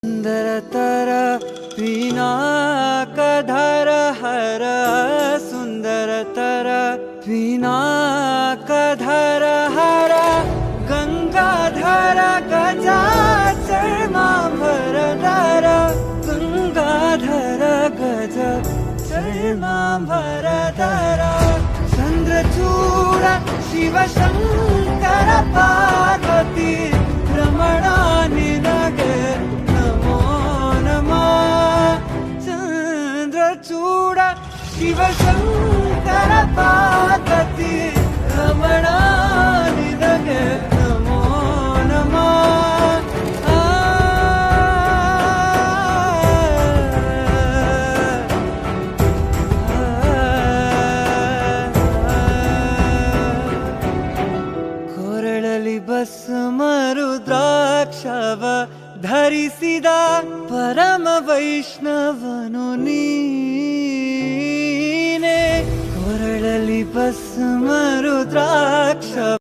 सुंदरतर पिनाकधर हर सुंदरतर पिनाकधर हर गंगाधर गजाचर्मांबरधर गंगाधर गज चर्मांबरधर चंद्रचूड शिवशंकर पार्वती रमणा निनगे नमो नमः चंद्रचूड शिवशंकर पार्वती रमणा निनगे नमो नमः ಕೊರಳಲಿ ಭಸ್ಮ ರುದ್ರಾಕ್ಷವ ಧರಿಸಿದ ಪರಮ ವೈಷ್ಣವನು ನೀನೆ ಕೊರಳಲಿ ಭಸ್ಮ ರುದ್ರಾಕ್ಷ